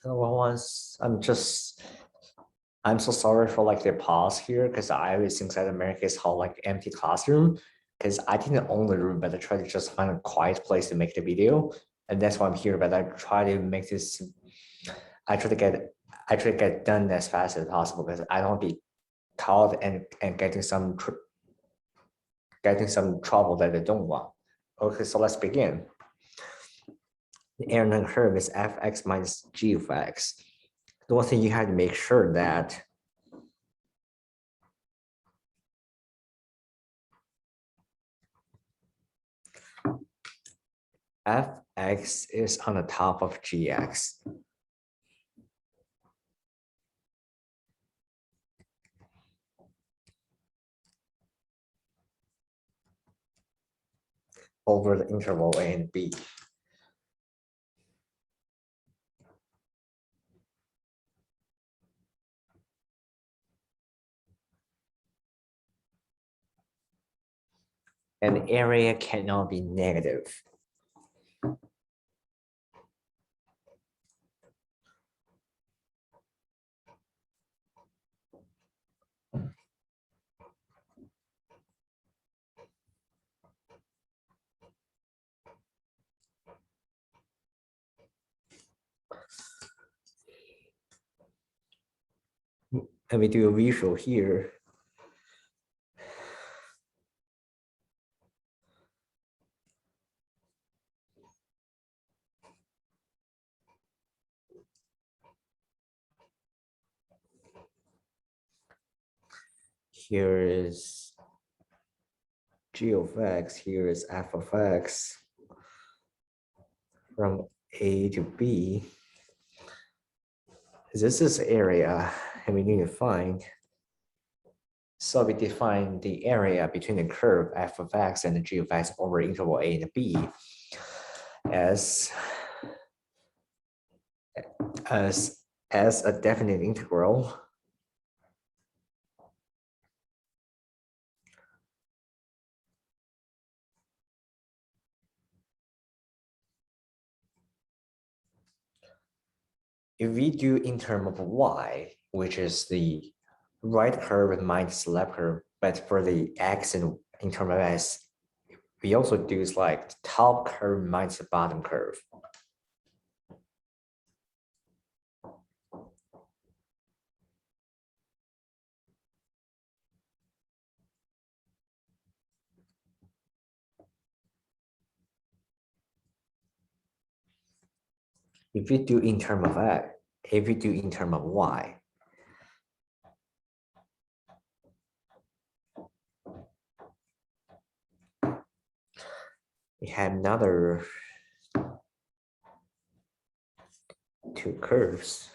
I'm so sorry for like the pause here because I always think that America is called like empty classroom because I didn't own the room, but I tried to just find a quiet place to make the video. And that's why I'm here. But I try to make this, I try to get, I try to get done as fast as possible because I don't want to be caught and getting some trouble that I don't want. Okay, so let's begin. The area curve is fx minus g of x. The one thing you have to make sure that fx is on the top of gx. Over the interval a and b. And the area cannot be negative. And we do a visual here. Here is g of x, here is f of x from a to b. This is area, and we need to find. So we define the area between the curve f of x and the g of x over interval a and b as a definite integral if we do in terms of y, which is the right curve minus left curve, but for the x and in terms of s, we also do is like the top curve minus the bottom curve. If we do in terms of x, if we do in terms of y, we have another two curves.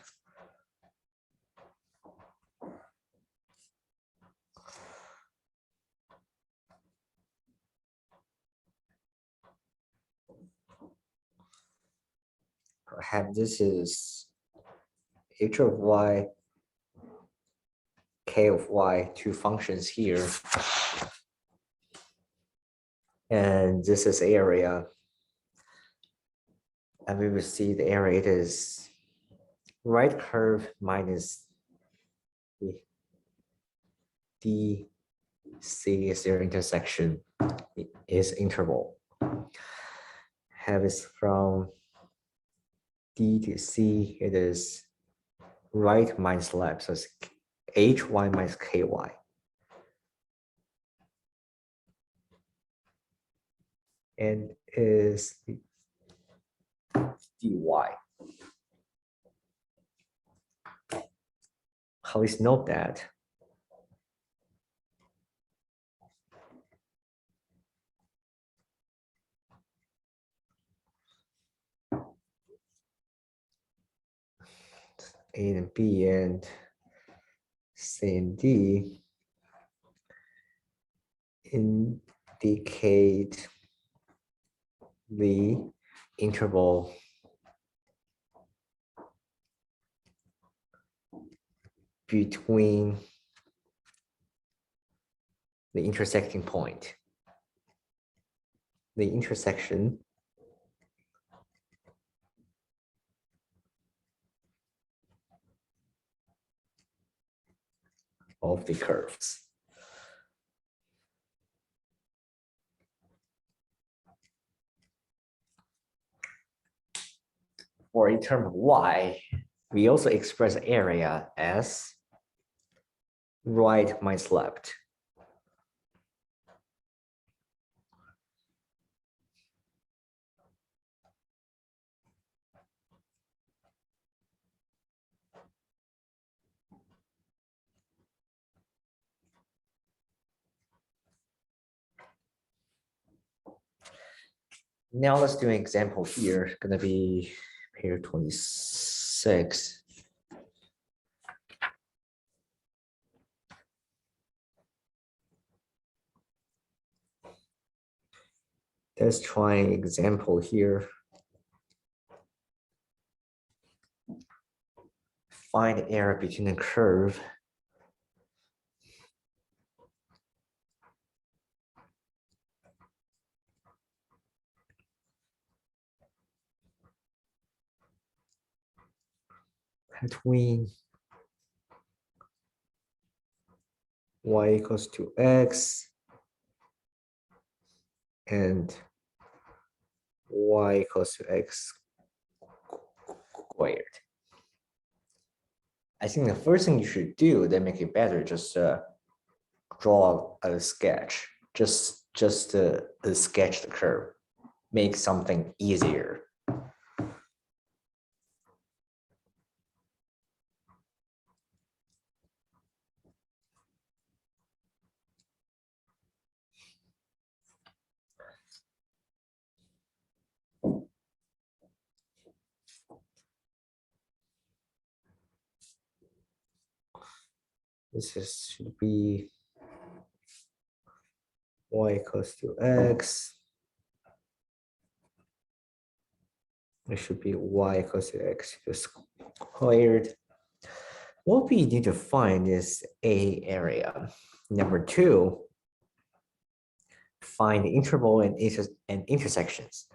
Perhaps this is h of y, k of y, two functions here. And this is area. And we will see the area, it is right curve minus the DC is their intersection, is interval. Have is from D to C, it is right minus left, so it's HY minus KY. And is DY. Please note that A and B and C and D indicate the interval between the intersecting point. The intersection of the curves. For a term of y, we also express area as right minus left. Now let's do an example here. It's gonna be pair 26. Let's try an example here. Find the area between the curve between y equals to x and y equals to x squared. I think the first thing you should do to make it better, just draw a sketch, just sketch the curve, make something easier. Should be y equals to x. It should be y equals to x squared. What we need to find is a area. Number two, find the interval and intersections.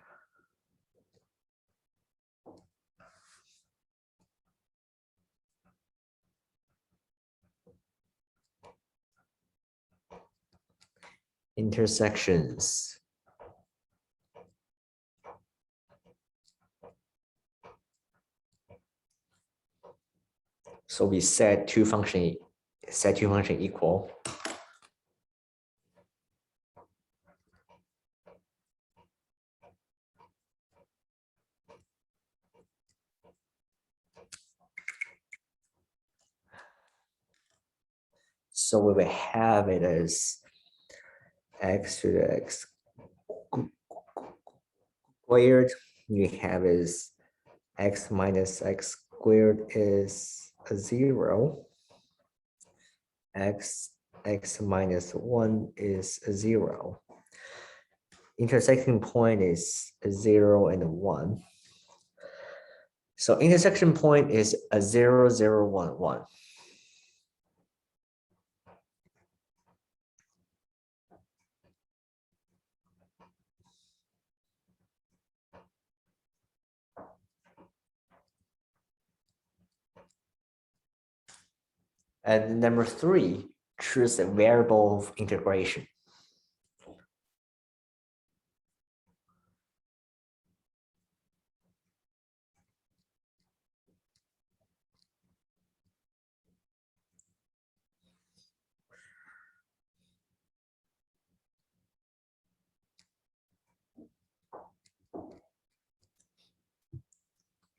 Intersections. So we set two function equal. So we will have it as x to the x squared. We have is x minus x squared is a 0. X minus 1 is a 0. Intersecting point is a 0 and a 1. So intersection point is a 0, 0, 1, 1. And number three, choose a variable of integration.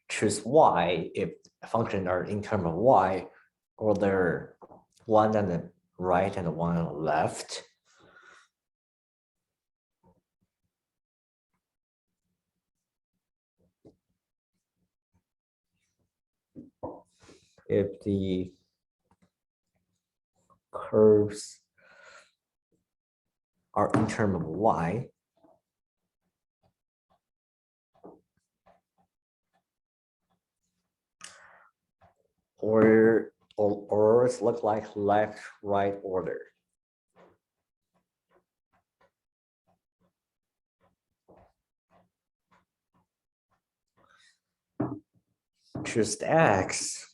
Choose y if functions are in terms of y, or they're one on the right and one on the left. If the curves are in terms of y, or it look like left right order. Choose the x.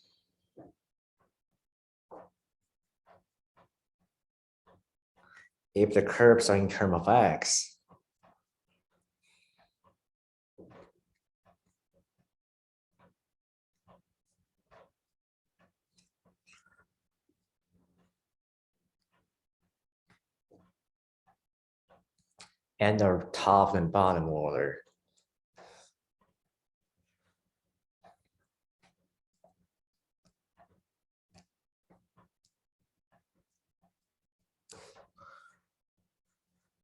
if the curves are in terms of x, and the top and bottom order.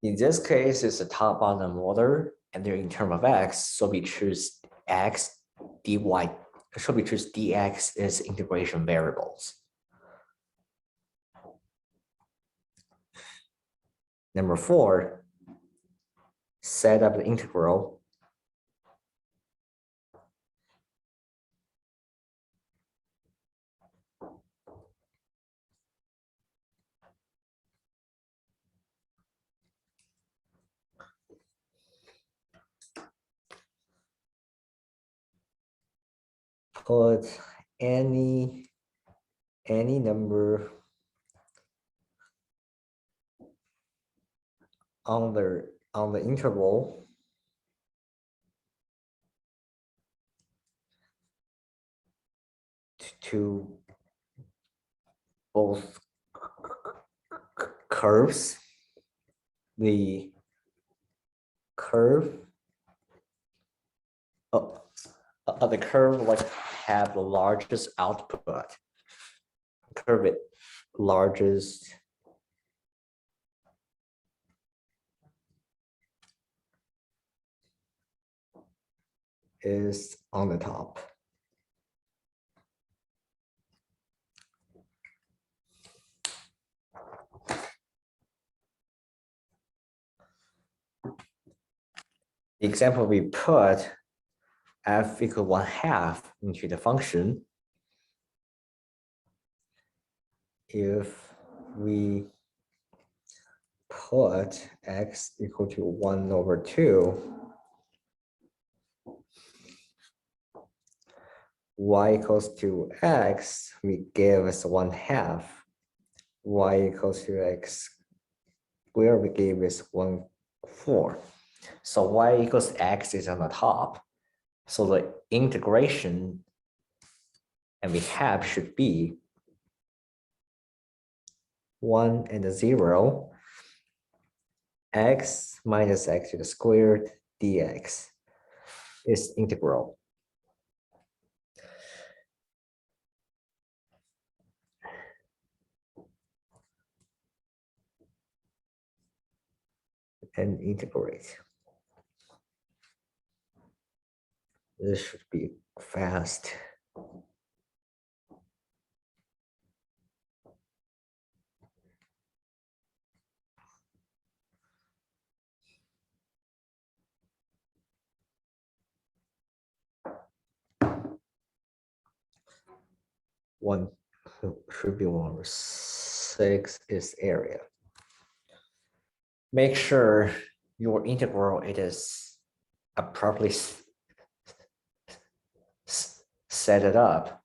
In this case, it's the top bottom order, and they're in terms of x, so we choose x, dy, so we choose dx as integration variables. Number 4, set up the integral put any number on the interval to both curves. The curve the curve like have the largest output. Curve it largest is on the top. The example we put f equal 1/2 into the function. If we put x equal to 1/2, y equals to x, we give us 1/2. Y equals to x squared, we gave us 1/4. So y equals x is on the top. So the integration and we have should be 1 and 0, x minus x to the squared dx is integral. And integrate. This should be fast. One should be 1/6 is area. Make sure your integral it is properly set it up.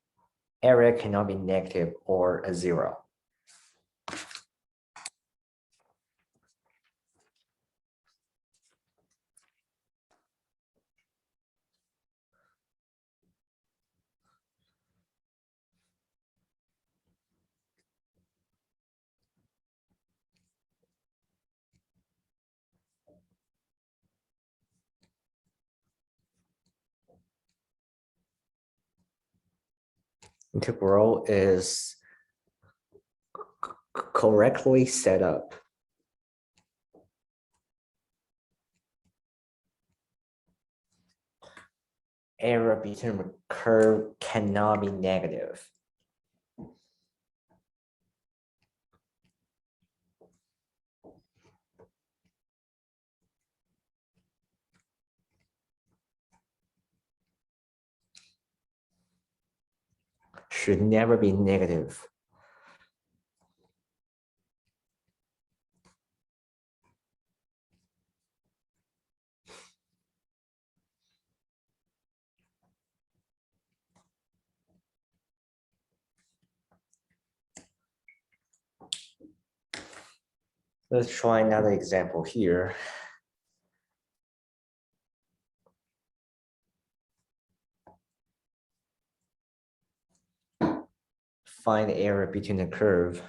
Area cannot be negative or a 0. Integral is correctly set up. Area between the curve cannot be negative. Should never be negative. Let's try another example here. Find the area between the curve.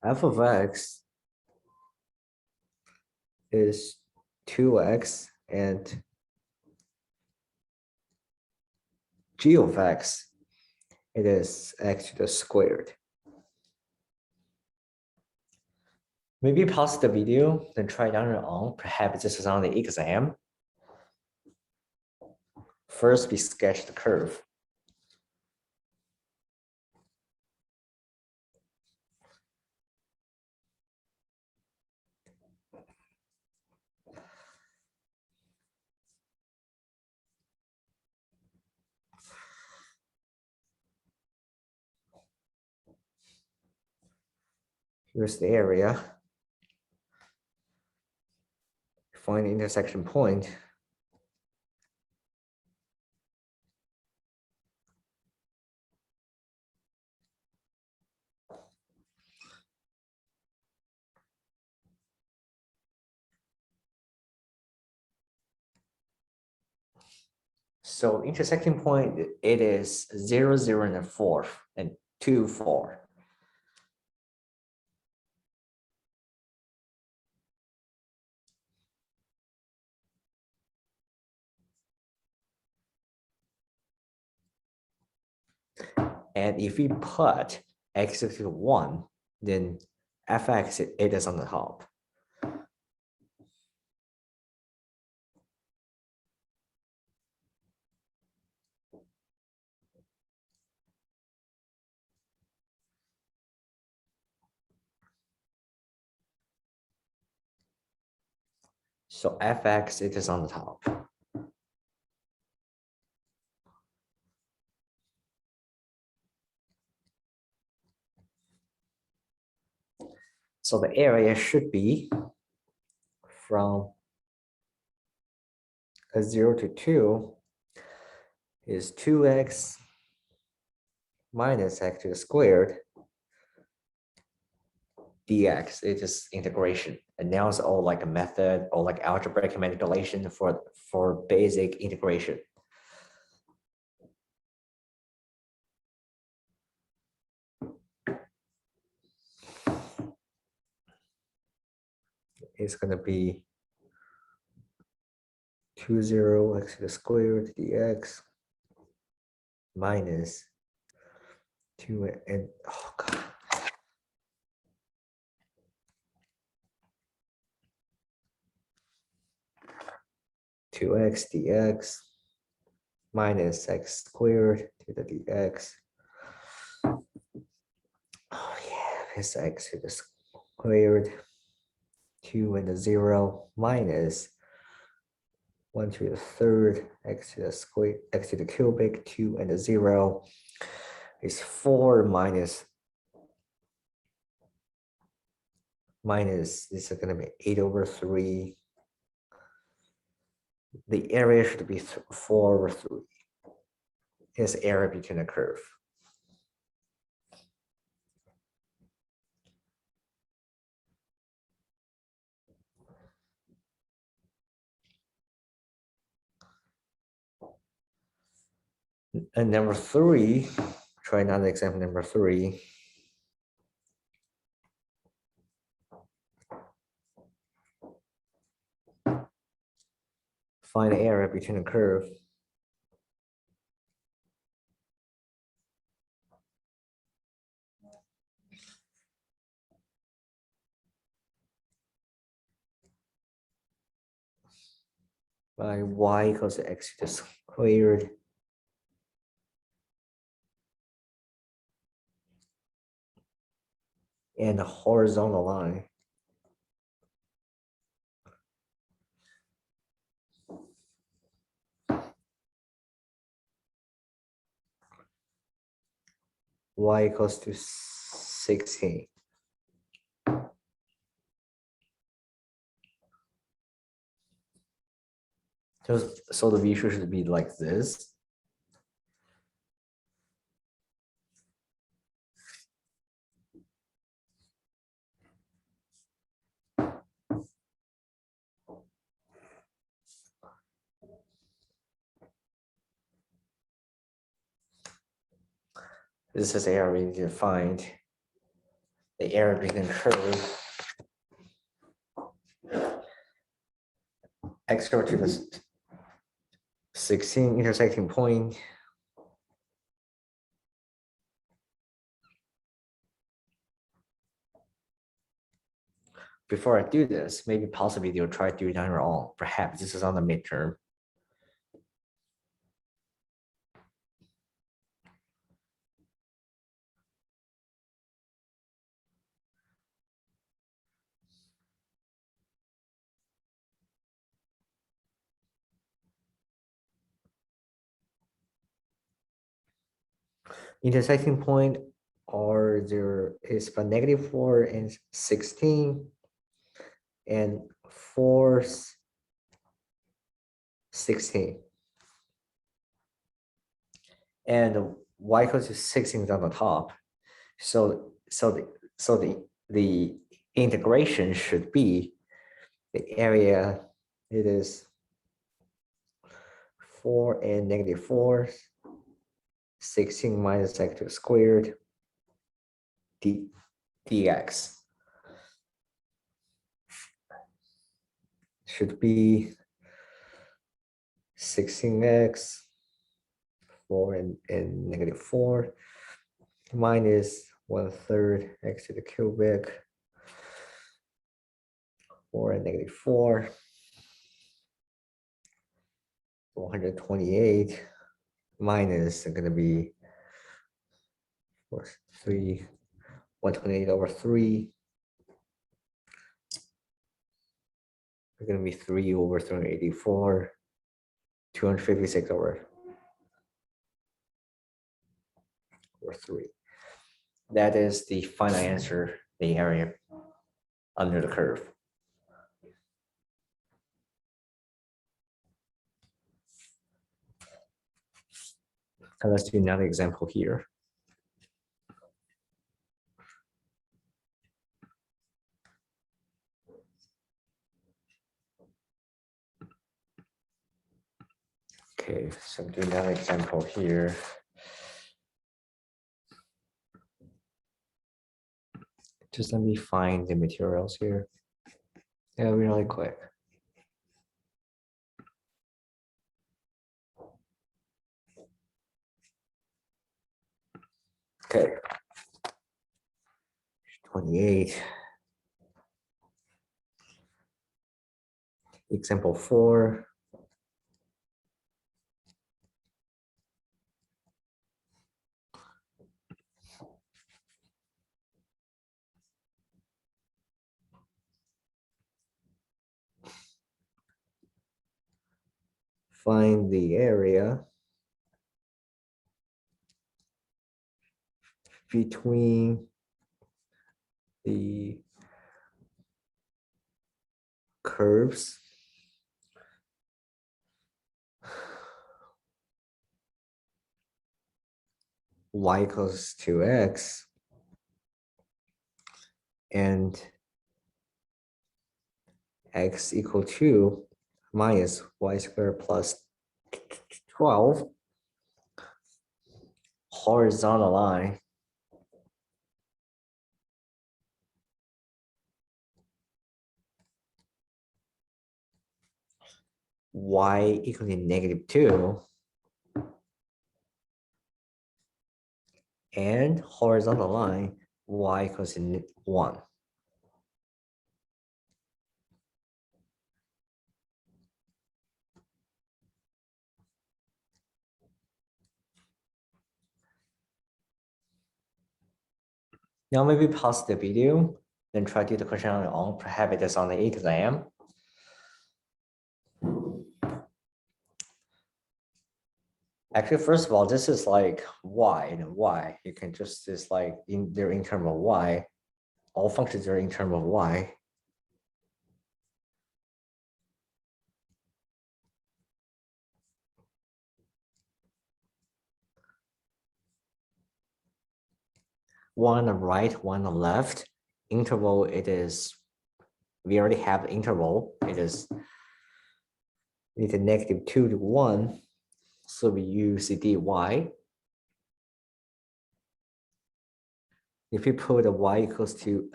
F of x is 2x and g of x, it is x to the squared. Maybe pause the video, then try it on your own. Perhaps this is on the exam. First, we sketch the curve. Here's the area. Find the intersection point. So intersection point, it is 0, 0, and 4, and 2, 4. And if we put x equal to 1, then fx, it is on the top. So fx, it is on the top. So the area should be from 0 to 2 is 2x minus x to the squared dx. It is integration. And now it's all like a method or like algebraic manipulation for basic integration. It's going to be 20 x to the squared dx minus 2 and oh god. Two x dx minus x squared to the dx. Oh yeah, it's x to the squared, 2 and the 0 minus 1 to the third, x to the square, x to the cubic, 2 and the 0 is 4 minus this is going to be 8 over 3. The area should be 4 over 3. Is area between the curve. And number 3, try another example, number 3. Find the area between the curve. By y equals to x to the squared and the horizontal line. Y equals to 16. So the visual should be like this. This is the area we need to find the area between the curve x over to the 16 intersecting point. Before I do this, maybe pause the video, try to do it on your own. Perhaps this is on the midterm. Intersecting point are there is from -4 and 16 and 4, 16. And y equals to 16 is on the top. So the integration should be the area, it is 4 and -4, 16 minus x squared dx should be 16x 4 and -4 minus 1/3 x to the cubic 4 and -4 128 minus going to be 3 128 over 3. It's going to be 3 over 384 256 over 3. That is the final answer, the area under the curve. And let's do another example here. Okay, so do another example here. Just let me find the materials here. Yeah, really quick. Okay. 28. Example 4. Find the area between the curves y equals to x and x equal to minus y squared plus 12 horizontal line y equal to -2 and horizontal line y equals to 1. Now maybe pause the video, then try to do the question on your own. Perhaps it is on the exam. Actually, first of all, this is like y and y. You can just is like they're in terms of y. All functions are in terms of y. one on the right, one on the left. Interval, it is, we already have the interval. It is either -2 to 1. So we use the dy. If you put a y equals to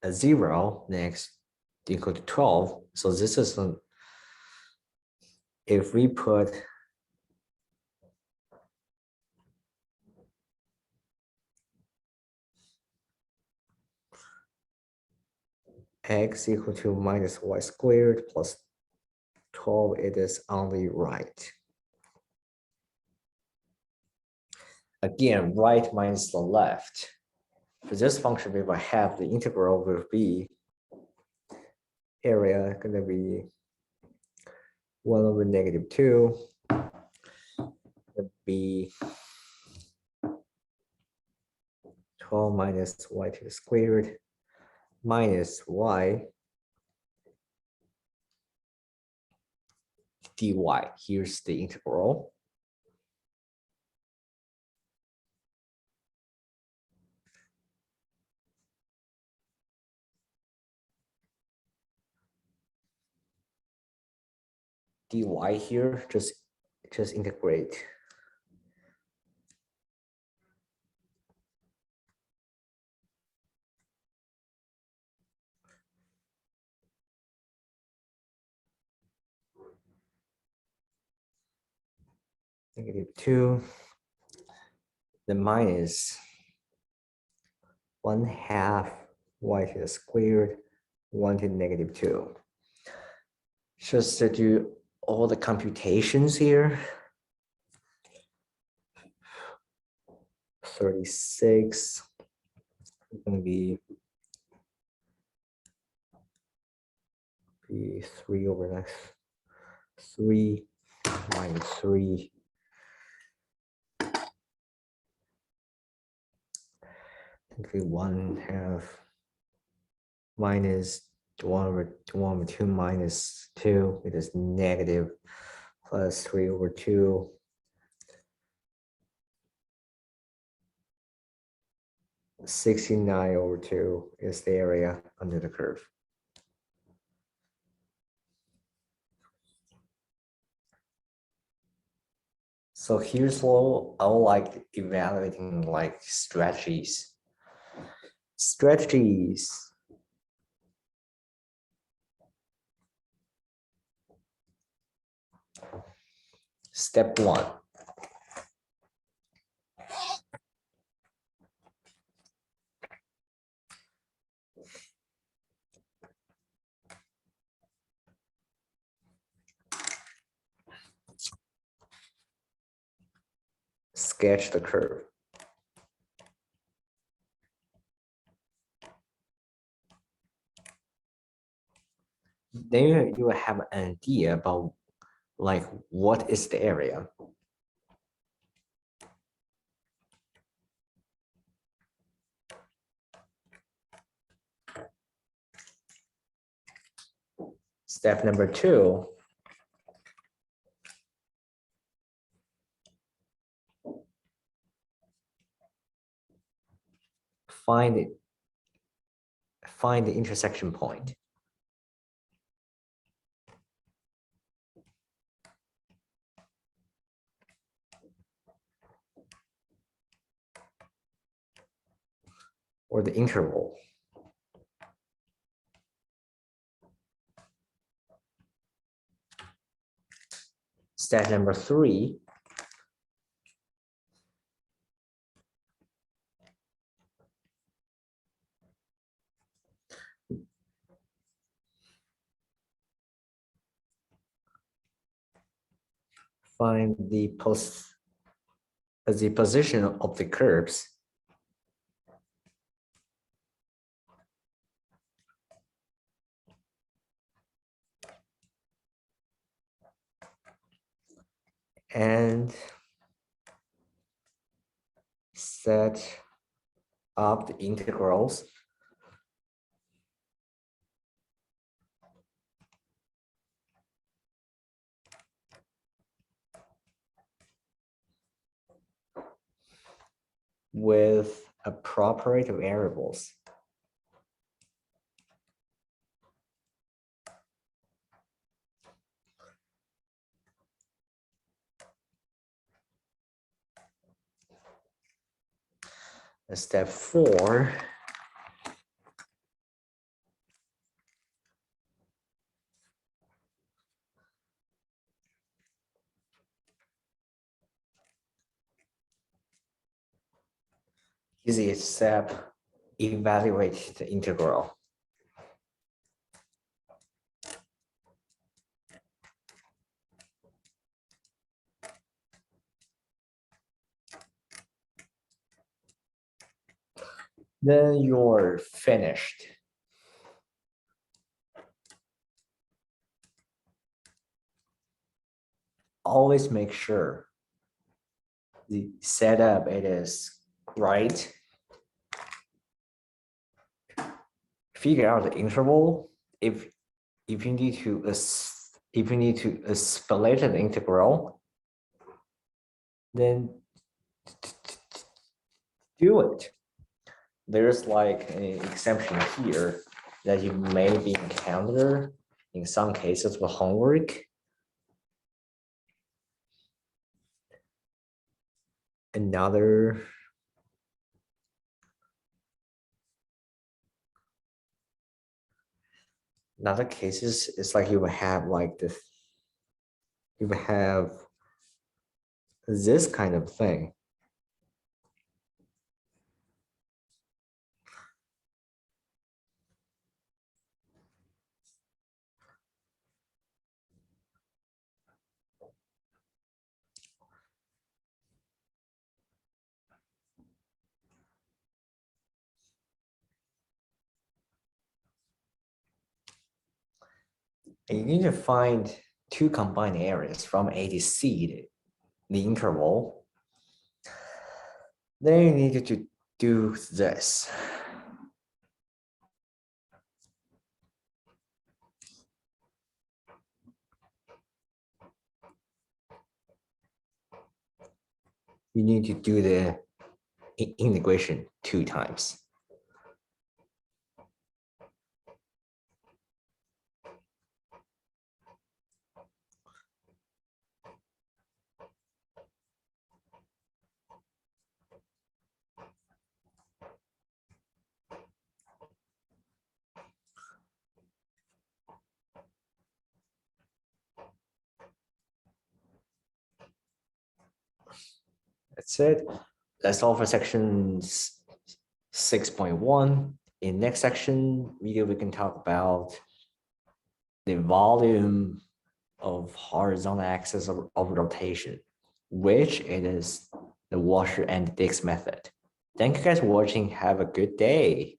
a 0 next equal to 12. So this is if we put x equal to minus y squared plus 12, it is only right. Again, right minus the left. For this function, we will have the integral will be area going to be 1 over -2. Would be 12 minus y to the squared minus y dy. Here's the integral. Dy here, just integrate. -2, the minus 1/2 y to the squared 1 to -2. Just to do all the computations here. 36 is going to be 3 over next 3 minus 3. Okay, 1/2 minus 1 over 2 minus 2. It is negative plus 3 over 2. 69 over 2 is the area under the curve. So here's what I would like evaluating like strategies. Step 1. Sketch the curve. Then you will have an idea about like what is the area. Step number 2. Find the intersection point. Or the interval. Step number 3. Find the position of the curves. And set up the integrals. With appropriate variables. Step 4. Easy step, evaluate the integral. Then you're finished. Always make sure the setup it is right. Figure out the interval. If you need to split an integral, then do it. There's like an exemption here that you may be encountered in some cases with homework. Another cases is like you will have like this, you will have this kind of thing. And you need to find two combined areas from A to C, the interval. Then you need to do this. You need to do the integration 2 times. That's it. That's all for section 6.1. In next section video, we can talk about the volume of horizontal axis of rotation, which it is the washer and Dix method. Thank you guys for watching. Have a good day.